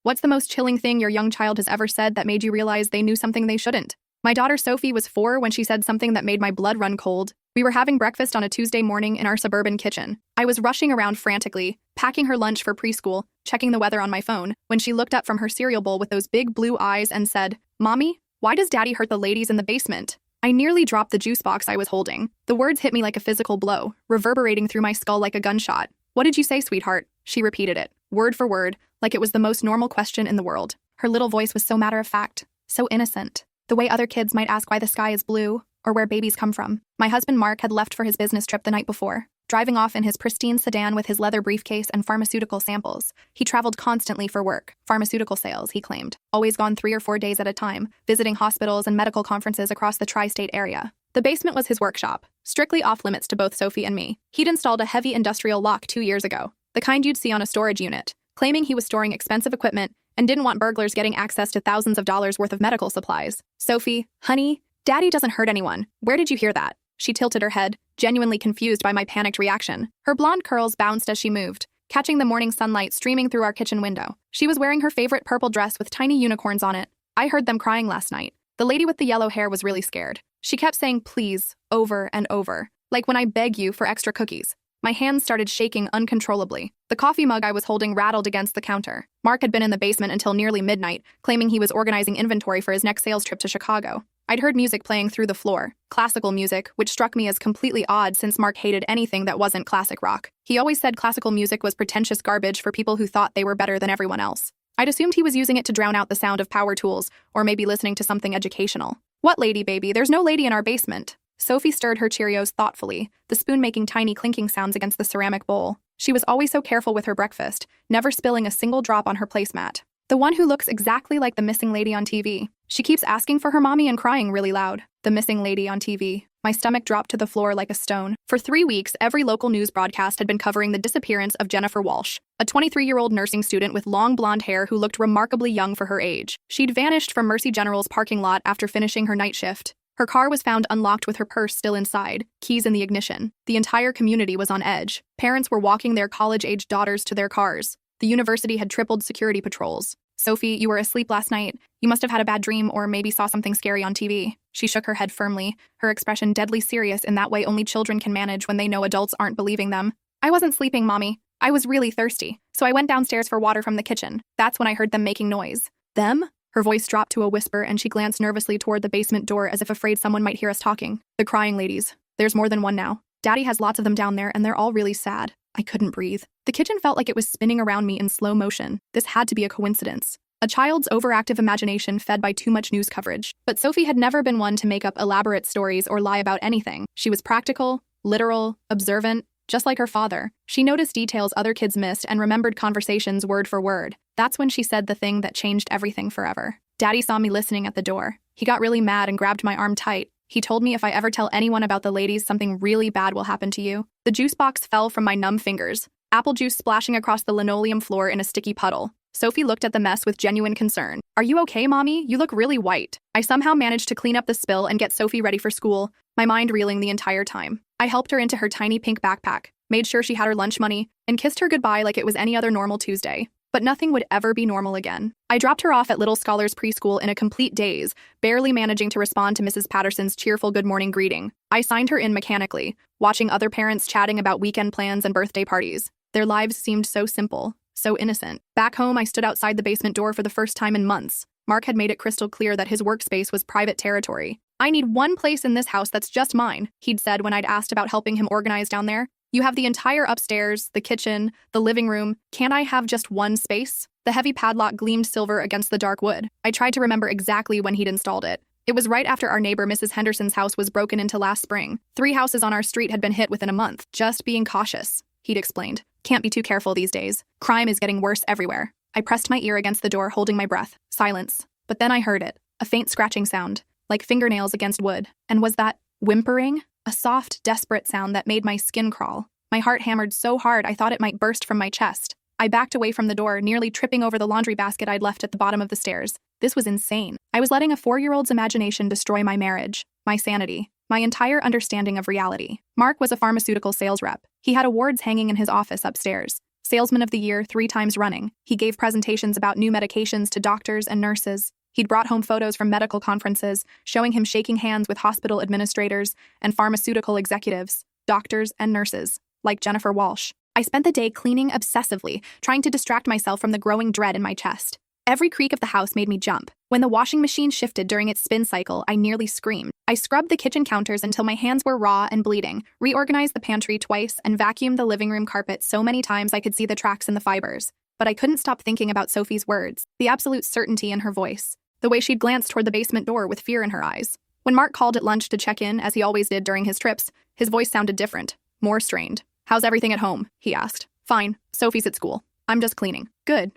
What's the most chilling thing your young child has ever said that made you realize they knew something they shouldn't? My daughter Sophie was 4 when she said something that made my blood run cold. We were having breakfast on a Tuesday morning in our suburban kitchen. I was rushing around frantically, packing her lunch for preschool, checking the weather on my phone, when she looked up from her cereal bowl with those big blue eyes and said, "Mommy, why does Daddy hurt the ladies in the basement?" I nearly dropped the juice box I was holding. The words hit me like a physical blow, reverberating through my skull like a gunshot. "What did you say, sweetheart?" She repeated it, word for word, like it was the most normal question in the world. Her little voice was so matter-of-fact, so innocent, the way other kids might ask why the sky is blue or where babies come from. My husband Mark had left for his business trip the night before, driving off in his pristine sedan with his leather briefcase and pharmaceutical samples. He traveled constantly for work, pharmaceutical sales, he claimed, always gone 3 or 4 days at a time, visiting hospitals and medical conferences across the tri-state area. The basement was his workshop, strictly off-limits to both Sophie and me. He'd installed a heavy industrial lock 2 years ago, the kind you'd see on a storage unit, claiming he was storing expensive equipment and didn't want burglars getting access to thousands of dollars worth of medical supplies. "Sophie, honey, Daddy doesn't hurt anyone. Where did you hear that?" She tilted her head, genuinely confused by my panicked reaction. Her blonde curls bounced as she moved, catching the morning sunlight streaming through our kitchen window. She was wearing her favorite purple dress with tiny unicorns on it. I heard them crying last night. The lady with the yellow hair was really scared. She kept saying please over and over, like when I beg you for extra cookies. My hands started shaking uncontrollably. The coffee mug I was holding rattled against the counter. Mark had been in the basement until nearly midnight, claiming he was organizing inventory for his next sales trip to Chicago. I'd heard music playing through the floor, classical music, which struck me as completely odd since Mark hated anything that wasn't classic rock. He always said classical music was pretentious garbage for people who thought they were better than everyone else. I'd assumed he was using it to drown out the sound of power tools, or maybe listening to something educational. "What lady, baby? There's no lady in our basement." Sophie stirred her Cheerios thoughtfully, the spoon making tiny clinking sounds against the ceramic bowl. She was always so careful with her breakfast, never spilling a single drop on her placemat. "The one who looks exactly like the missing lady on TV. She keeps asking for her mommy and crying really loud." The missing lady on TV. My stomach dropped to the floor like a stone. For 3 weeks, every local news broadcast had been covering the disappearance of Jennifer Walsh, a 23-year-old nursing student with long blonde hair who looked remarkably young for her age. She'd vanished from Mercy General's parking lot after finishing her night shift. Her car was found unlocked with her purse still inside, keys in the ignition. The entire community was on edge. Parents were walking their college-aged daughters to their cars. The university had tripled security patrols. "Sophie, you were asleep last night. You must have had a bad dream or maybe saw something scary on TV." She shook her head firmly, her expression deadly serious in that way only children can manage when they know adults aren't believing them. "I wasn't sleeping, Mommy. I was really thirsty, so I went downstairs for water from the kitchen. That's when I heard them making noise." "Them?" Her voice dropped to a whisper and she glanced nervously toward the basement door as if afraid someone might hear us talking. "The crying ladies. There's more than one now. Daddy has lots of them down there and they're all really sad." I couldn't breathe. The kitchen felt like it was spinning around me in slow motion. This had to be a coincidence. A child's overactive imagination fed by too much news coverage. But Sophie had never been one to make up elaborate stories or lie about anything. She was practical, literal, observant, just like her father. She noticed details other kids missed and remembered conversations word for word. That's when she said the thing that changed everything forever. Daddy saw me listening at the door. He got really mad and grabbed my arm tight. He told me if I ever tell anyone about the ladies, something really bad will happen to you. The juice box fell from my numb fingers, apple juice splashing across the linoleum floor in a sticky puddle. Sophie looked at the mess with genuine concern. "Are you okay, Mommy? You look really white." I somehow managed to clean up the spill and get Sophie ready for school, my mind reeling the entire time. I helped her into her tiny pink backpack, made sure she had her lunch money, and kissed her goodbye like it was any other normal Tuesday. But nothing would ever be normal again. I dropped her off at Little Scholars Preschool in a complete daze, barely managing to respond to Mrs. Patterson's cheerful good morning greeting. I signed her in mechanically, watching other parents chatting about weekend plans and birthday parties. Their lives seemed so simple, so innocent. Back home, I stood outside the basement door for the first time in months. Mark had made it crystal clear that his workspace was private territory. "I need one place in this house that's just mine," he'd said when I'd asked about helping him organize down there. "You have the entire upstairs, the kitchen, the living room. Can't I have just one space?" The heavy padlock gleamed silver against the dark wood. I tried to remember exactly when he'd installed it. It was right after our neighbor Mrs. Henderson's house was broken into last spring. 3 houses on our street had been hit within a month. "Just being cautious," he'd explained. "Can't be too careful these days. Crime is getting worse everywhere." I pressed my ear against the door, holding my breath. Silence. But then I heard it. A faint scratching sound, like fingernails against wood. And was that whimpering? A soft, desperate sound that made my skin crawl. My heart hammered so hard I thought it might burst from my chest. I backed away from the door, nearly tripping over the laundry basket I'd left at the bottom of the stairs. This was insane. I was letting a 4-year-old's imagination destroy my marriage, my sanity, my entire understanding of reality. Mark was a pharmaceutical sales rep. He had awards hanging in his office upstairs. Salesman of the Year 3 times running. He gave presentations about new medications to doctors and nurses. He'd brought home photos from medical conferences, showing him shaking hands with hospital administrators and pharmaceutical executives, doctors and nurses, like Jennifer Walsh. I spent the day cleaning obsessively, trying to distract myself from the growing dread in my chest. Every creak of the house made me jump. When the washing machine shifted during its spin cycle, I nearly screamed. I scrubbed the kitchen counters until my hands were raw and bleeding, reorganized the pantry twice, and vacuumed the living room carpet so many times I could see the tracks in the fibers. But I couldn't stop thinking about Sophie's words, the absolute certainty in her voice, the way she'd glanced toward the basement door with fear in her eyes. When Mark called at lunch to check in, as he always did during his trips, his voice sounded different, more strained. "How's everything at home?" he asked. "Fine. Sophie's at school. I'm just cleaning." Good.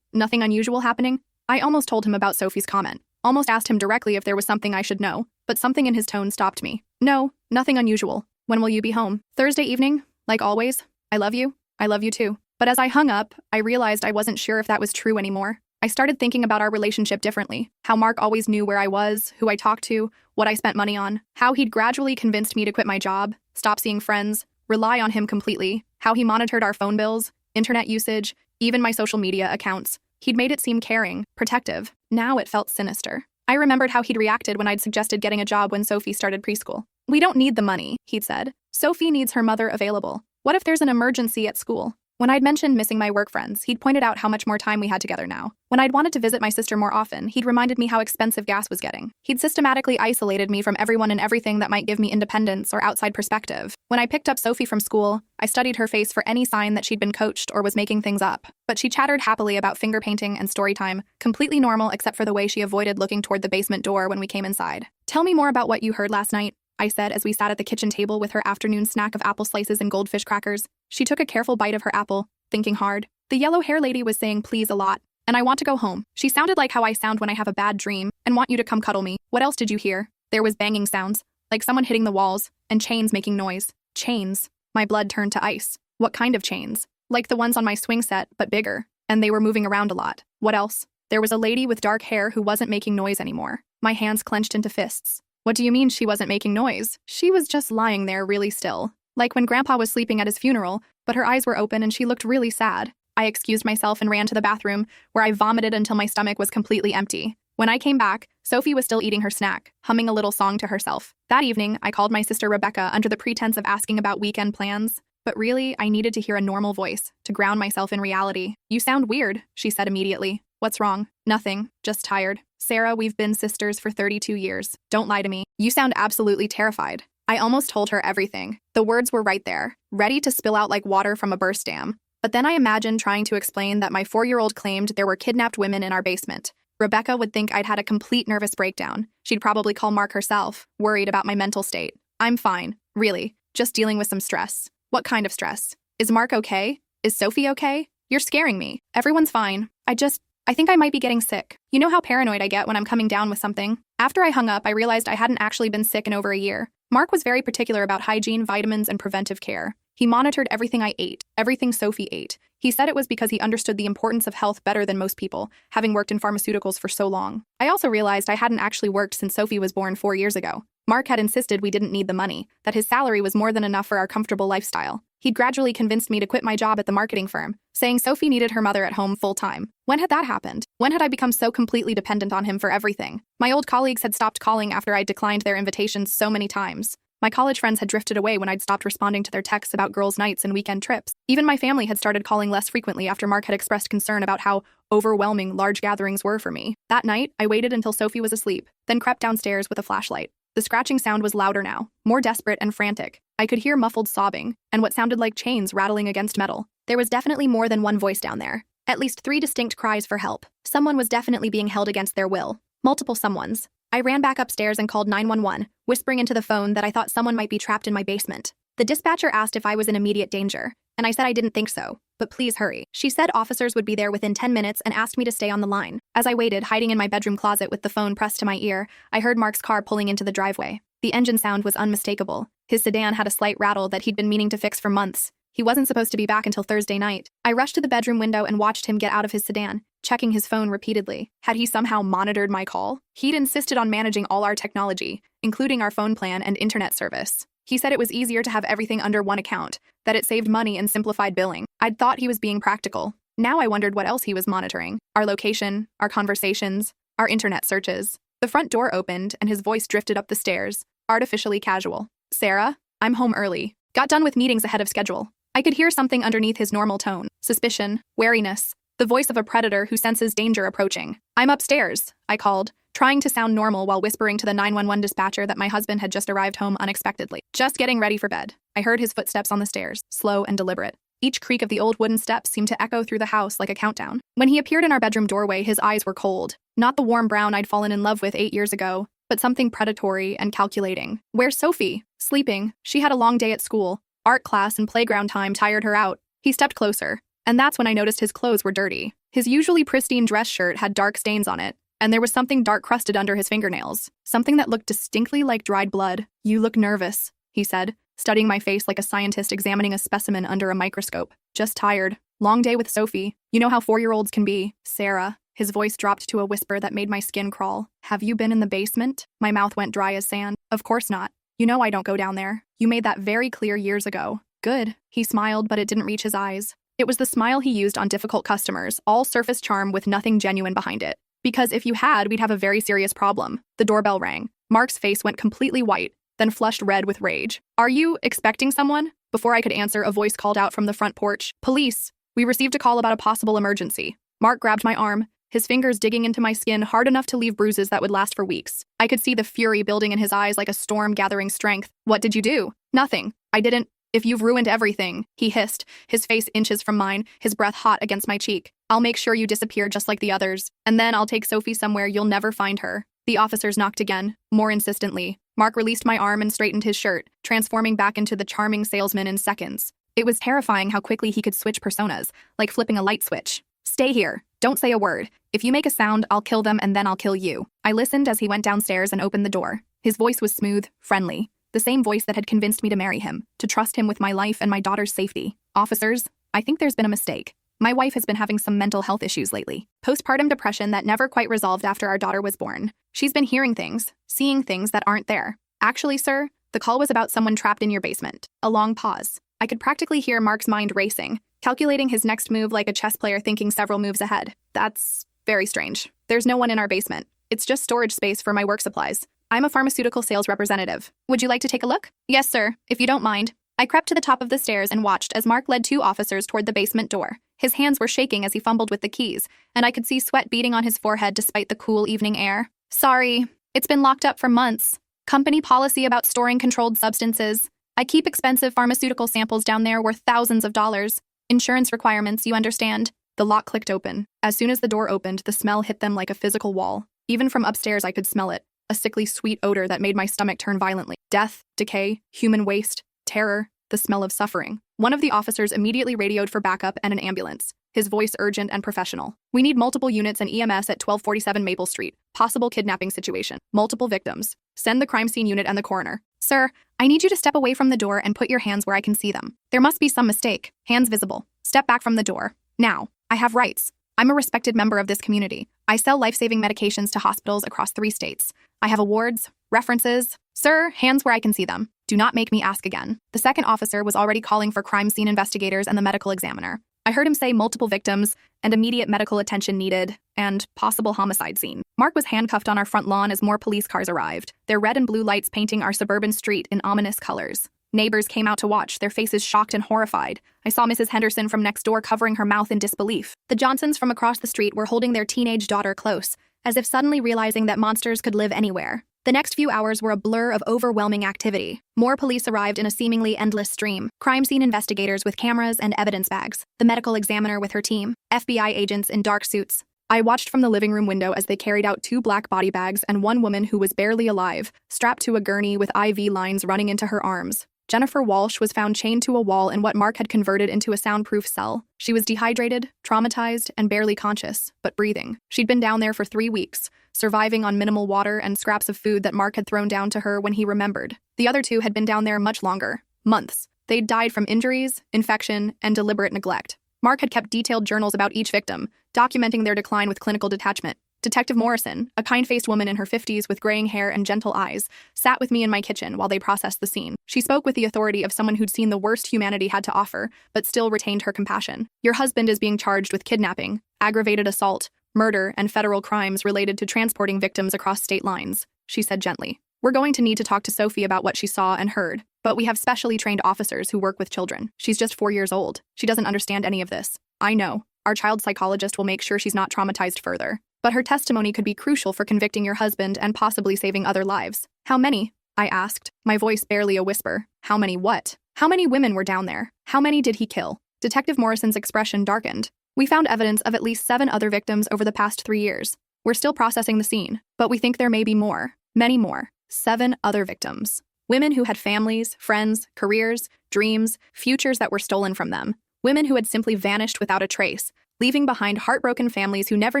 Nothing unusual happening?" I almost told him about Sophie's comment. Almost asked him directly if there was something I should know, but something in his tone stopped me. "No, nothing unusual. When will you be home?" "Thursday evening, like always. I love you. I love you too." But as I hung up, I realized I wasn't sure if that was true anymore. I started thinking about our relationship differently, how Mark always knew where I was, who I talked to, what I spent money on, how he'd gradually convinced me to quit my job, stop seeing friends, rely on him completely, how he monitored our phone bills, internet usage, even my social media accounts. He'd made it seem caring, protective. Now it felt sinister. I remembered how he'd reacted when I'd suggested getting a job when Sophie started preschool. "We don't need the money," he'd said. "Sophie needs her mother available. What if there's an emergency at school?" When I'd mentioned missing my work friends, he'd pointed out how much more time we had together now. When I'd wanted to visit my sister more often, he'd reminded me how expensive gas was getting. He'd systematically isolated me from everyone and everything that might give me independence or outside perspective. When I picked up Sophie from school, I studied her face for any sign that she'd been coached or was making things up. But she chattered happily about finger painting and story time, completely normal except for the way she avoided looking toward the basement door when we came inside. "Tell me more about what you heard last night," I said as we sat at the kitchen table with her afternoon snack of apple slices and goldfish crackers. She took a careful bite of her apple, thinking hard. "The yellow hair lady was saying please a lot, and I want to go home. She sounded like how I sound when I have a bad dream and want you to come cuddle me." "What else did you hear?" "There was banging sounds, like someone hitting the walls, and chains making noise." "Chains?" My blood turned to ice. "What kind of chains?" "Like the ones on my swing set, but bigger. And they were moving around a lot." "What else?" "There was a lady with dark hair who wasn't making noise anymore." My hands clenched into fists. "What do you mean she wasn't making noise?" "She was just lying there really still, like when Grandpa was sleeping at his funeral, but her eyes were open and she looked really sad." I excused myself and ran to the bathroom, where I vomited until my stomach was completely empty. When I came back, Sophie was still eating her snack, humming a little song to herself. That evening, I called my sister Rebecca under the pretense of asking about weekend plans. But really, I needed to hear a normal voice, to ground myself in reality. "You sound weird," she said immediately. "What's wrong?" "Nothing, just tired." "Sarah, we've been sisters for 32 years. Don't lie to me. You sound absolutely terrified." I almost told her everything. The words were right there, ready to spill out like water from a burst dam. But then I imagined trying to explain that my 4-year-old claimed there were kidnapped women in our basement. Rebecca would think I'd had a complete nervous breakdown. She'd probably call Mark herself, worried about my mental state. "I'm fine, really, just dealing with some stress." "What kind of stress?" "Is Mark okay? Is Sophie okay?" "You're scaring me." "Everyone's fine. I think I might be getting sick. You know how paranoid I get when I'm coming down with something." After I hung up, I realized I hadn't actually been sick in over a year. Mark was very particular about hygiene, vitamins, and preventive care. He monitored everything I ate, everything Sophie ate. He said it was because he understood the importance of health better than most people, having worked in pharmaceuticals for so long. I also realized I hadn't actually worked since Sophie was born 4 years ago. Mark had insisted we didn't need the money, that his salary was more than enough for our comfortable lifestyle. He'd gradually convinced me to quit my job at the marketing firm, saying Sophie needed her mother at home full-time. When had that happened? When had I become so completely dependent on him for everything? My old colleagues had stopped calling after I'd declined their invitations so many times. My college friends had drifted away when I'd stopped responding to their texts about girls' nights and weekend trips. Even my family had started calling less frequently after Mark had expressed concern about how overwhelming large gatherings were for me. That night, I waited until Sophie was asleep, then crept downstairs with a flashlight. The scratching sound was louder now, more desperate and frantic. I could hear muffled sobbing, and what sounded like chains rattling against metal. There was definitely more than one voice down there. At least 3 distinct cries for help. Someone was definitely being held against their will. Multiple someones. I ran back upstairs and called 911, whispering into the phone that I thought someone might be trapped in my basement. The dispatcher asked if I was in immediate danger, and I said I didn't think so, but please hurry. She said officers would be there within 10 minutes and asked me to stay on the line. As I waited, hiding in my bedroom closet with the phone pressed to my ear, I heard Mark's car pulling into the driveway. The engine sound was unmistakable. His sedan had a slight rattle that he'd been meaning to fix for months. He wasn't supposed to be back until Thursday night. I rushed to the bedroom window and watched him get out of his sedan, checking his phone repeatedly. Had he somehow monitored my call? He'd insisted on managing all our technology, including our phone plan and internet service. He said it was easier to have everything under one account, that it saved money and simplified billing. I'd thought he was being practical. Now I wondered what else he was monitoring. Our location, our conversations, our internet searches. The front door opened and his voice drifted up the stairs, artificially casual. Sarah, I'm home early. Got done with meetings ahead of schedule. I could hear something underneath his normal tone. Suspicion, wariness, the voice of a predator who senses danger approaching. I'm upstairs, I called, trying to sound normal while whispering to the 911 dispatcher that my husband had just arrived home unexpectedly. Just getting ready for bed. I heard his footsteps on the stairs, slow and deliberate. Each creak of the old wooden steps seemed to echo through the house like a countdown. When he appeared in our bedroom doorway, his eyes were cold. Not the warm brown I'd fallen in love with 8 years ago, but something predatory and calculating. Where's Sophie? Sleeping. She had a long day at school. Art class and playground time tired her out. He stepped closer, and that's when I noticed his clothes were dirty. His usually pristine dress shirt had dark stains on it, and there was something dark crusted under his fingernails. Something that looked distinctly like dried blood. You look nervous, he said, studying my face like a scientist examining a specimen under a microscope. Just tired. Long day with Sophie. You know how 4-year-olds can be. Sarah. His voice dropped to a whisper that made my skin crawl. Have you been in the basement? My mouth went dry as sand. Of course not. You know I don't go down there. You made that very clear years ago. Good. He smiled, but it didn't reach his eyes. It was the smile he used on difficult customers, all surface charm with nothing genuine behind it. Because if you had, we'd have a very serious problem. The doorbell rang. Mark's face went completely white, then flushed red with rage. Are you expecting someone? Before I could answer, a voice called out from the front porch. Police. We received a call about a possible emergency. Mark grabbed my arm, his fingers digging into my skin hard enough to leave bruises that would last for weeks. I could see the fury building in his eyes like a storm gathering strength. What did you do? Nothing. I didn't. If you've ruined everything, he hissed, his face inches from mine, his breath hot against my cheek. I'll make sure you disappear just like the others, and then I'll take Sophie somewhere you'll never find her. The officers knocked again, more insistently. Mark released my arm and straightened his shirt, transforming back into the charming salesman in seconds. It was terrifying how quickly he could switch personas, like flipping a light switch. Stay here. Don't say a word. If you make a sound, I'll kill them and then I'll kill you. I listened as he went downstairs and opened the door. His voice was smooth, friendly. The same voice that had convinced me to marry him, to trust him with my life and my daughter's safety. Officers, I think there's been a mistake. My wife has been having some mental health issues lately. Postpartum depression that never quite resolved after our daughter was born. She's been hearing things, seeing things that aren't there. Actually, sir, the call was about someone trapped in your basement. A long pause. I could practically hear Mark's mind racing, calculating his next move like a chess player thinking several moves ahead. That's very strange. There's no one in our basement. It's just storage space for my work supplies. I'm a pharmaceutical sales representative. Would you like to take a look? Yes, sir, if you don't mind. I crept to the top of the stairs and watched as Mark led 2 officers toward the basement door. His hands were shaking as he fumbled with the keys, and I could see sweat beading on his forehead despite the cool evening air. Sorry, it's been locked up for months. Company policy about storing controlled substances. I keep expensive pharmaceutical samples down there worth thousands of dollars. Insurance requirements, you understand. The lock clicked open. As soon as the door opened, the smell hit them like a physical wall. Even from upstairs, I could smell it. A sickly sweet odor that made my stomach turn violently. Death, decay, human waste, terror, the smell of suffering. One of the officers immediately radioed for backup and an ambulance, his voice urgent and professional. We need multiple units and EMS at 1247 Maple Street. Possible kidnapping situation. Multiple victims. Send the crime scene unit and the coroner. Sir, I need you to step away from the door and put your hands where I can see them. There must be some mistake. Hands visible. Step back from the door. Now, I have rights. I'm a respected member of this community. I sell life-saving medications to hospitals across 3 states. I have awards, references. Sir, hands where I can see them. Do not make me ask again. The second officer was already calling for crime scene investigators and the medical examiner. I heard him say multiple victims and immediate medical attention needed and possible homicide scene. Mark was handcuffed on our front lawn as more police cars arrived, their red and blue lights painting our suburban street in ominous colors. Neighbors came out to watch, their faces shocked and horrified. I saw Mrs. Henderson from next door covering her mouth in disbelief. The Johnsons from across the street were holding their teenage daughter close, as if suddenly realizing that monsters could live anywhere. The next few hours were a blur of overwhelming activity. More police arrived in a seemingly endless stream. Crime scene investigators with cameras and evidence bags. The medical examiner with her team. FBI agents in dark suits. I watched from the living room window as they carried out 2 black body bags and one woman who was barely alive, strapped to a gurney with IV lines running into her arms. Jennifer Walsh was found chained to a wall in what Mark had converted into a soundproof cell. She was dehydrated, traumatized, and barely conscious, but breathing. She'd been down there for 3 weeks, surviving on minimal water and scraps of food that Mark had thrown down to her when he remembered. The other 2 had been down there much longer, months. They'd died from injuries, infection, and deliberate neglect. Mark had kept detailed journals about each victim, documenting their decline with clinical detachment. Detective Morrison, a kind-faced woman in her 50s with graying hair and gentle eyes, sat with me in my kitchen while they processed the scene. She spoke with the authority of someone who'd seen the worst humanity had to offer, but still retained her compassion. Your husband is being charged with kidnapping, aggravated assault, murder, and federal crimes related to transporting victims across state lines, she said gently. We're going to need to talk to Sophie about what she saw and heard, but we have specially trained officers who work with children. She's just 4 years old. She doesn't understand any of this. I know. Our child psychologist will make sure she's not traumatized further. But her testimony could be crucial for convicting your husband and possibly saving other lives. How many? I asked, my voice barely a whisper. How many what? How many women were down there? How many did he kill? Detective Morrison's expression darkened. We found evidence of at least 7 other victims over the past 3 years. We're still processing the scene, but we think there may be more. Many more. 7 other victims. Women who had families, friends, careers, dreams, futures that were stolen from them. Women who had simply vanished without a trace, leaving behind heartbroken families who never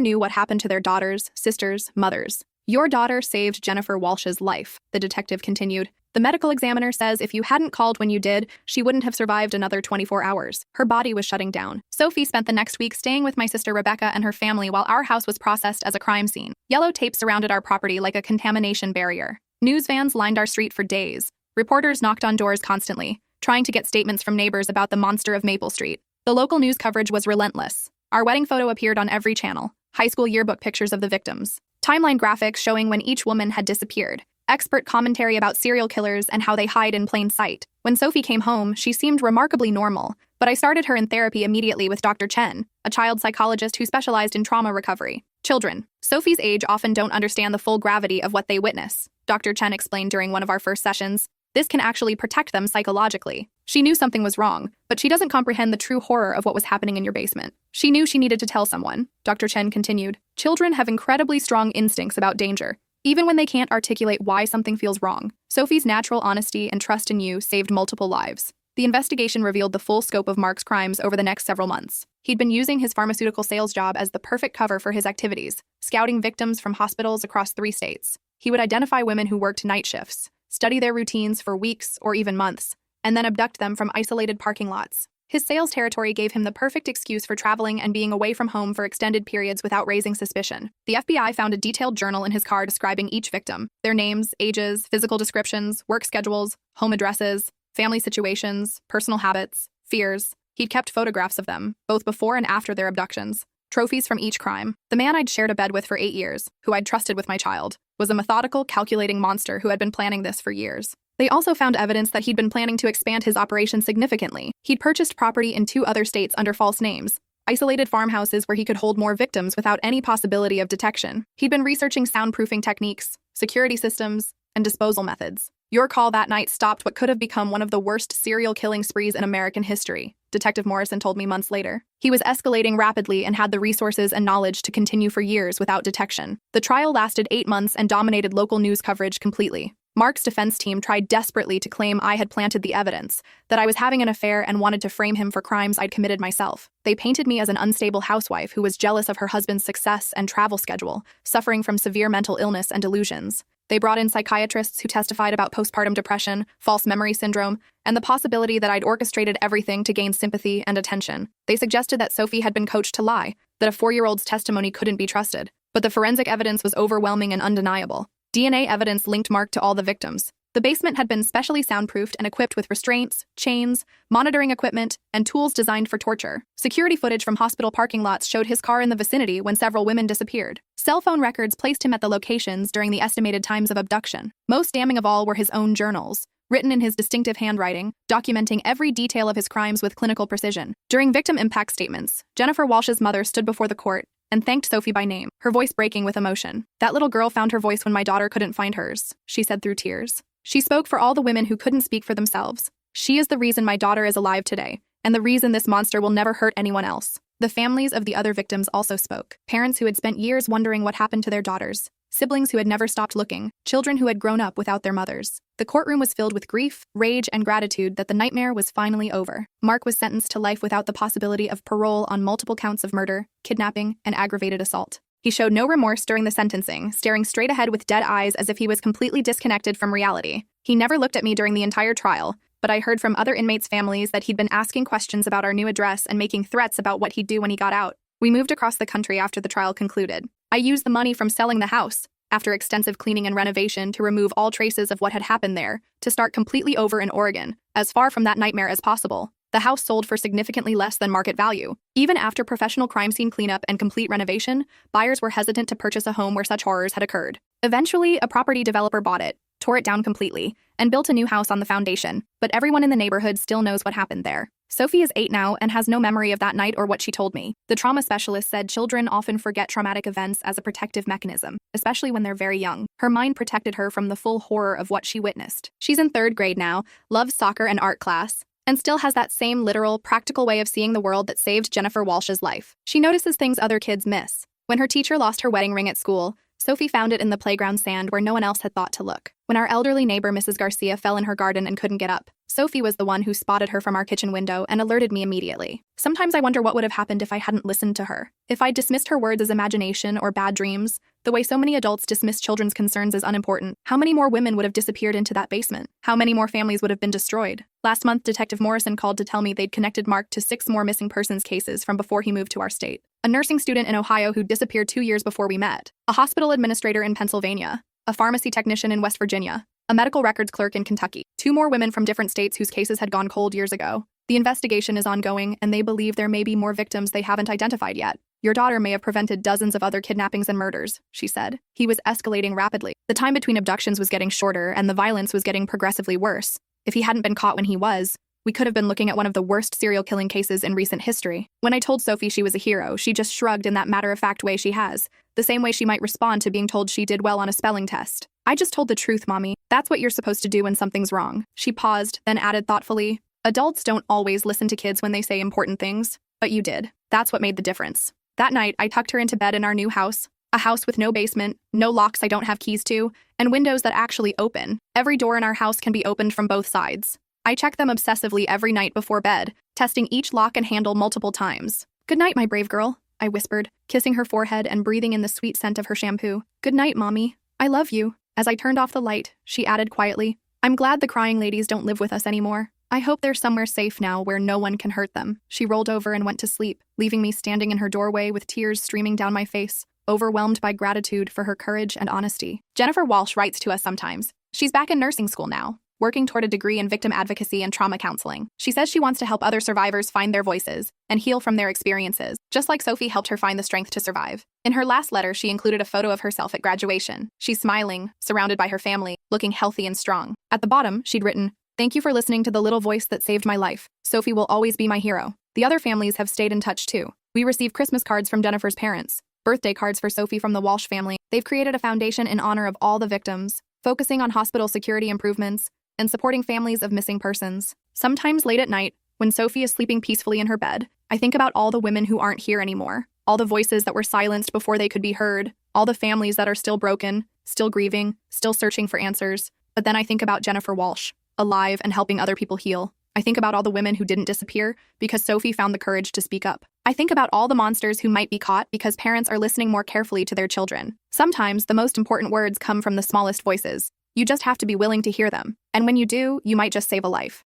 knew what happened to their daughters, sisters, mothers. Your daughter saved Jennifer Walsh's life, the detective continued. The medical examiner says if you hadn't called when you did, she wouldn't have survived another 24 hours. Her body was shutting down. Sophie spent the next week staying with my sister Rebecca and her family while our house was processed as a crime scene. Yellow tape surrounded our property like a contamination barrier. News vans lined our street for days. Reporters knocked on doors constantly, trying to get statements from neighbors about the monster of Maple Street. The local news coverage was relentless. Our wedding photo appeared on every channel, high school yearbook pictures of the victims, timeline graphics showing when each woman had disappeared, expert commentary about serial killers and how they hide in plain sight. When Sophie came home, she seemed remarkably normal, but I started her in therapy immediately with Dr. Chen, a child psychologist who specialized in trauma recovery. Children, Sophie's age often don't understand the full gravity of what they witness, Dr. Chen explained during one of our first sessions. This can actually protect them psychologically. She knew something was wrong, but she doesn't comprehend the true horror of what was happening in your basement. She knew she needed to tell someone, Dr. Chen continued. Children have incredibly strong instincts about danger, even when they can't articulate why something feels wrong. Sophie's natural honesty and trust in you saved multiple lives. The investigation revealed the full scope of Mark's crimes over the next several months. He'd been using his pharmaceutical sales job as the perfect cover for his activities, scouting victims from hospitals across 3 states. He would identify women who worked night shifts, study their routines for weeks or even months, and then abduct them from isolated parking lots. His sales territory gave him the perfect excuse for traveling and being away from home for extended periods without raising suspicion. The FBI found a detailed journal in his car describing each victim, their names, ages, physical descriptions, work schedules, home addresses, family situations, personal habits, fears. He'd kept photographs of them, both before and after their abductions, trophies from each crime. The man I'd shared a bed with for 8 years, who I'd trusted with my child, was a methodical, calculating monster who had been planning this for years. They also found evidence that he'd been planning to expand his operation significantly. He'd purchased property in 2 other states under false names, isolated farmhouses where he could hold more victims without any possibility of detection. He'd been researching soundproofing techniques, security systems, and disposal methods. Your call that night stopped what could have become one of the worst serial killing sprees in American history, Detective Morrison told me months later. He was escalating rapidly and had the resources and knowledge to continue for years without detection. The trial lasted 8 months and dominated local news coverage completely. Mark's defense team tried desperately to claim I had planted the evidence, that I was having an affair and wanted to frame him for crimes I'd committed myself. They painted me as an unstable housewife who was jealous of her husband's success and travel schedule, suffering from severe mental illness and delusions. They brought in psychiatrists who testified about postpartum depression, false memory syndrome, and the possibility that I'd orchestrated everything to gain sympathy and attention. They suggested that Sophie had been coached to lie, that a 4-year-old's testimony couldn't be trusted. But the forensic evidence was overwhelming and undeniable. DNA evidence linked Mark to all the victims. The basement had been specially soundproofed and equipped with restraints, chains, monitoring equipment, and tools designed for torture. Security footage from hospital parking lots showed his car in the vicinity when several women disappeared. Cell phone records placed him at the locations during the estimated times of abduction. Most damning of all were his own journals, written in his distinctive handwriting, documenting every detail of his crimes with clinical precision. During victim impact statements, Jennifer Walsh's mother stood before the court and thanked Sophie by name, her voice breaking with emotion. "That little girl found her voice when my daughter couldn't find hers," she said through tears. She spoke for all the women who couldn't speak for themselves. "She is the reason my daughter is alive today, and the reason this monster will never hurt anyone else." The families of the other victims also spoke. Parents who had spent years wondering what happened to their daughters. Siblings who had never stopped looking. Children who had grown up without their mothers. The courtroom was filled with grief, rage, and gratitude that the nightmare was finally over. Mark was sentenced to life without the possibility of parole on multiple counts of murder, kidnapping, and aggravated assault. He showed no remorse during the sentencing, staring straight ahead with dead eyes as if he was completely disconnected from reality. He never looked at me during the entire trial, but I heard from other inmates' families that he'd been asking questions about our new address and making threats about what he'd do when he got out. We moved across the country after the trial concluded. I used the money from selling the house, after extensive cleaning and renovation, to remove all traces of what had happened there, to start completely over in Oregon, as far from that nightmare as possible. The house sold for significantly less than market value. Even after professional crime scene cleanup and complete renovation, buyers were hesitant to purchase a home where such horrors had occurred. Eventually, a property developer bought it, tore it down completely, and built a new house on the foundation, but everyone in the neighborhood still knows what happened there. Sophie is 8 now and has no memory of that night or what she told me. The trauma specialist said children often forget traumatic events as a protective mechanism, especially when they're very young. Her mind protected her from the full horror of what she witnessed. She's in 3rd grade now, loves soccer and art class, and still has that same literal, practical way of seeing the world that saved Jennifer Walsh's life. She notices things other kids miss. When her teacher lost her wedding ring at school, Sophie found it in the playground sand where no one else had thought to look. When our elderly neighbor, Mrs. Garcia, fell in her garden and couldn't get up, Sophie was the one who spotted her from our kitchen window and alerted me immediately. Sometimes I wonder what would have happened if I hadn't listened to her. If I'd dismissed her words as imagination or bad dreams, the way so many adults dismiss children's concerns as unimportant. How many more women would have disappeared into that basement? How many more families would have been destroyed? Last month, Detective Morrison called to tell me they'd connected Mark to 6 more missing persons cases from before he moved to our state. A nursing student in Ohio who disappeared 2 years before we met. A hospital administrator in Pennsylvania. A pharmacy technician in West Virginia. A medical records clerk in Kentucky. 2 more women from different states whose cases had gone cold years ago. The investigation is ongoing, and they believe there may be more victims they haven't identified yet. Your daughter may have prevented dozens of other kidnappings and murders, she said. He was escalating rapidly. The time between abductions was getting shorter, and the violence was getting progressively worse. If he hadn't been caught when he was, we could have been looking at one of the worst serial killing cases in recent history. When I told Sophie she was a hero, she just shrugged in that matter-of-fact way she has, the same way she might respond to being told she did well on a spelling test. I just told the truth, Mommy. That's what you're supposed to do when something's wrong. She paused, then added thoughtfully, adults don't always listen to kids when they say important things, but you did. That's what made the difference. That night, I tucked her into bed in our new house, a house with no basement, no locks I don't have keys to, and windows that actually open. Every door in our house can be opened from both sides. I check them obsessively every night before bed, testing each lock and handle multiple times. Good night, my brave girl, I whispered, kissing her forehead and breathing in the sweet scent of her shampoo. Good night, Mommy. I love you. As I turned off the light, she added quietly, I'm glad the crying ladies don't live with us anymore. I hope they're somewhere safe now where no one can hurt them. She rolled over and went to sleep, leaving me standing in her doorway with tears streaming down my face, overwhelmed by gratitude for her courage and honesty. Jennifer Walsh writes to us sometimes. She's back in nursing school now, working toward a degree in victim advocacy and trauma counseling. She says she wants to help other survivors find their voices and heal from their experiences, just like Sophie helped her find the strength to survive. In her last letter, she included a photo of herself at graduation. She's smiling, surrounded by her family, looking healthy and strong. At the bottom, she'd written, "Thank you for listening to the little voice that saved my life. Sophie will always be my hero." The other families have stayed in touch too. We receive Christmas cards from Jennifer's parents, birthday cards for Sophie from the Walsh family. They've created a foundation in honor of all the victims, focusing on hospital security improvements and supporting families of missing persons. Sometimes late at night, when Sophie is sleeping peacefully in her bed, I think about all the women who aren't here anymore, all the voices that were silenced before they could be heard, all the families that are still broken, still grieving, still searching for answers. But then I think about Jennifer Walsh, alive and helping other people heal. I think about all the women who didn't disappear because Sophie found the courage to speak up. I think about all the monsters who might be caught because parents are listening more carefully to their children. Sometimes the most important words come from the smallest voices. You just have to be willing to hear them. And when you do, you might just save a life.